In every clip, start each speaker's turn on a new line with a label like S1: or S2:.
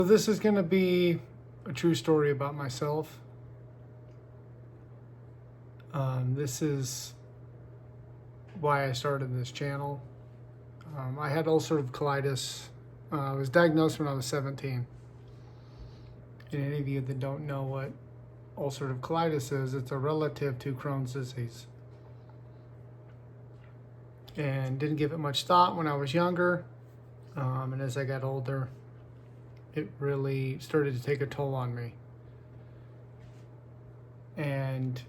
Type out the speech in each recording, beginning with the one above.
S1: So this is going to be a true story about myself. This is why I started this channel. I had ulcerative colitis. I was diagnosed when I was 17. And any of you that don't know what ulcerative colitis is, it's a relative to Crohn's disease. And didn't give it much thought when I was younger. And as I got older, it really started to take a toll on me. And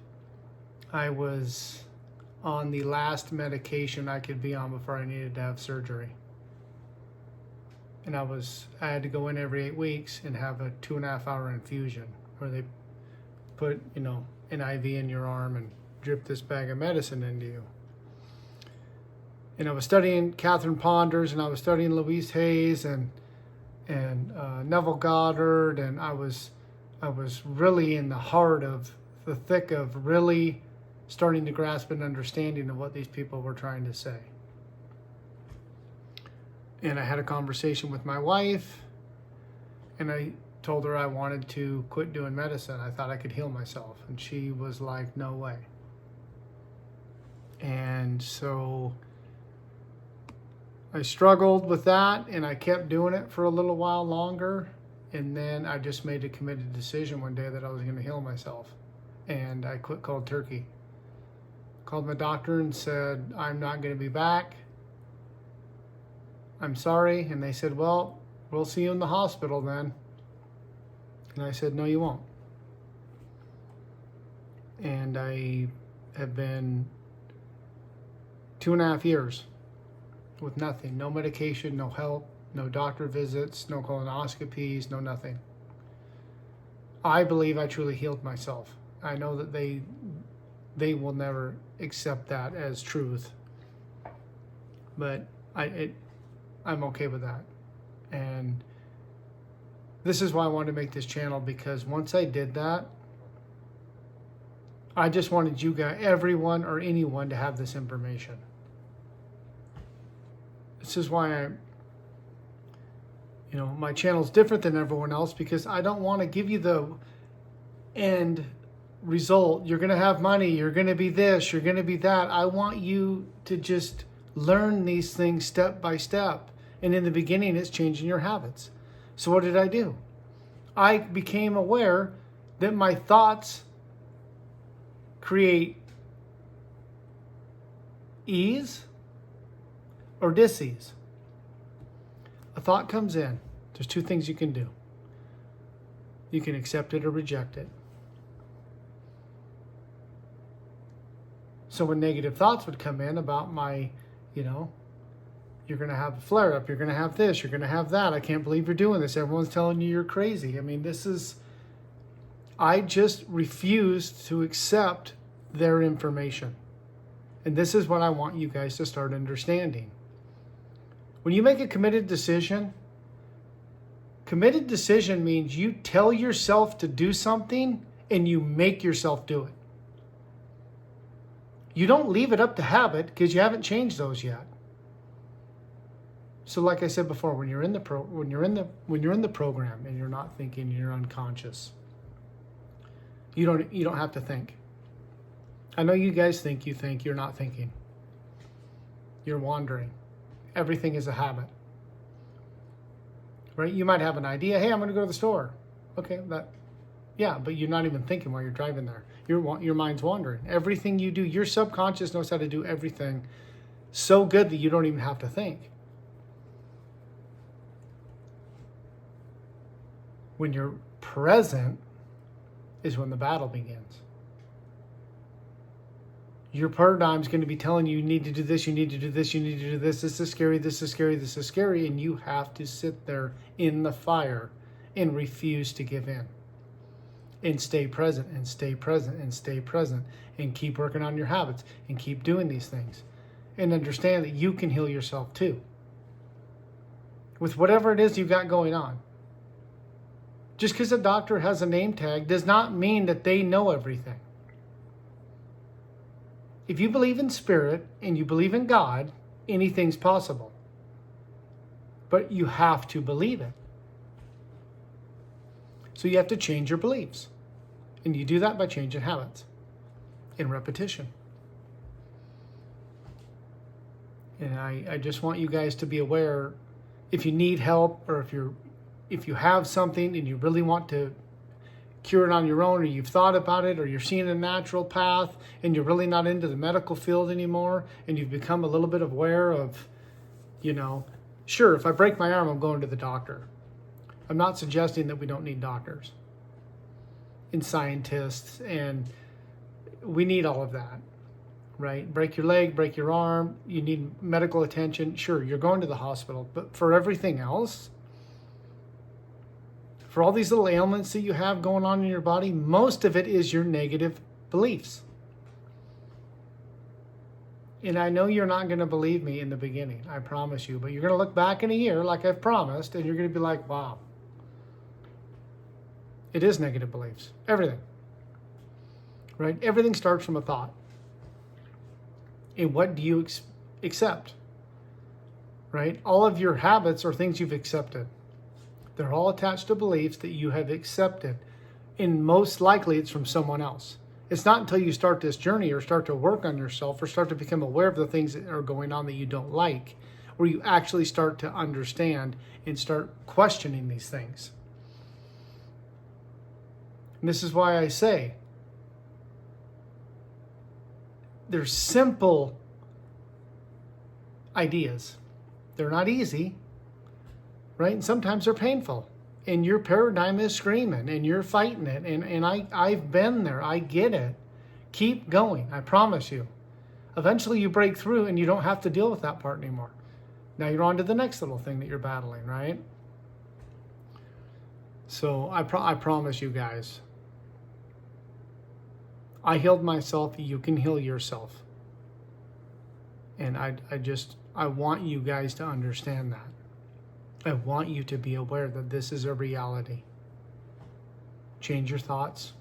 S1: I was on the last medication I could be on before I needed to have surgery. And I had to go in every 8 weeks and have a 2.5-hour infusion where they put, an IV in your arm and drip this bag of medicine into you. And I was studying Catherine Ponders, and I was studying Louise Hayes and Neville Goddard, and I was really in the heart of the thick of really starting to grasp an understanding of what these people were trying to say. And I had a conversation with my wife, and I told her I wanted to quit doing medicine. I thought I could heal myself. And she was like, no way. And so I struggled with that, and I kept doing it for a little while longer. And then I just made a committed decision one day that I was going to heal myself. And I quit cold turkey. Called my doctor and said, I'm not going to be back. I'm sorry. And they said, well, we'll see you in the hospital then. And I said, no, you won't. And I have been 2.5 years with nothing. No medication, no help, no doctor visits, no colonoscopies, no nothing. I believe I truly healed myself. I know that they will never accept that as truth. But I'm okay with that. And this is why I wanted to make this channel, because once I did that, I just wanted you guys, everyone or anyone, to have this information. This is why my channel is different than everyone else, because I don't want to give you the end result. You're going to have money. You're going to be this. You're going to be that. I want you to just learn these things step by step. And in the beginning, it's changing your habits. So what did I do? I became aware that my thoughts create ease or dis-ease. A thought comes in. There's 2 things you can do. You can accept it or reject it. So when negative thoughts would come in about my, you're going to have a flare-up, you're going to have this, you're going to have that, I can't believe you're doing this, everyone's telling you you're crazy. I mean, I just refused to accept their information. And this is what I want you guys to start understanding. When you make a committed decision means you tell yourself to do something and you make yourself do it. You don't leave it up to habit, because you haven't changed those yet. So like I said before, when you're in the program and you're not thinking, you're unconscious. You don't have to think. I know you guys think, you're not thinking. You're wandering. Everything is a habit. Right? You might have an idea, hey, I'm going to go to the store. Okay, but you're not even thinking while you're driving there. Your mind's wandering. Everything you do, your subconscious knows how to do everything so good that you don't even have to think. When you're present is when the battle begins. Your paradigm is going to be telling you, you need to do this, you need to do this, you need to do this, this is scary, this is scary, this is scary, and you have to sit there in the fire and refuse to give in. And stay present, and stay present, and stay present, and keep working on your habits, and keep doing these things. And understand that you can heal yourself too. With whatever it is you've got going on. Just because a doctor has a name tag does not mean that they know everything. If you believe in spirit and you believe in God, anything's possible. But you have to believe it. So you have to change your beliefs. And you do that by changing habits and repetition. And I just want you guys to be aware, if you need help, or if you have something and you really want to cure it on your own, or you've thought about it, or you're seeing a natural path and you're really not into the medical field anymore, and you've become a little bit aware of, sure, if I break my arm, I'm going to the doctor. I'm not suggesting that we don't need doctors and scientists, and we need all of that, right? Break your leg, break your arm, you need medical attention. Sure, you're going to the hospital, but for everything else, for all these little ailments that you have going on in your body, most of it is your negative beliefs. And I know you're not going to believe me in the beginning, I promise you, but you're going to look back in a year like I've promised, and you're going to be like, wow, it is negative beliefs. Everything. Right? Everything starts from a thought. And what do you accept? Right? All of your habits are things you've accepted. They're all attached to beliefs that you have accepted. And most likely it's from someone else. It's not until you start this journey or start to work on yourself or start to become aware of the things that are going on that you don't like, where you actually start to understand and start questioning these things. And this is why I say, they're simple ideas. They're not easy, right? And sometimes they're painful. And your paradigm is screaming and you're fighting it. And I've been there. I get it. Keep going. I promise you. Eventually you break through and you don't have to deal with that part anymore. Now you're on to the next little thing that you're battling, right? So I promise you guys, I healed myself. You can heal yourself. And I want you guys to understand that. I want you to be aware that this is a reality. Change your thoughts,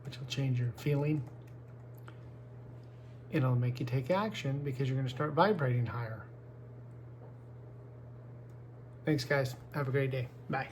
S1: which will change your feeling. It'll make you take action because you're going to start vibrating higher. Thanks, guys. Have a great day. Bye.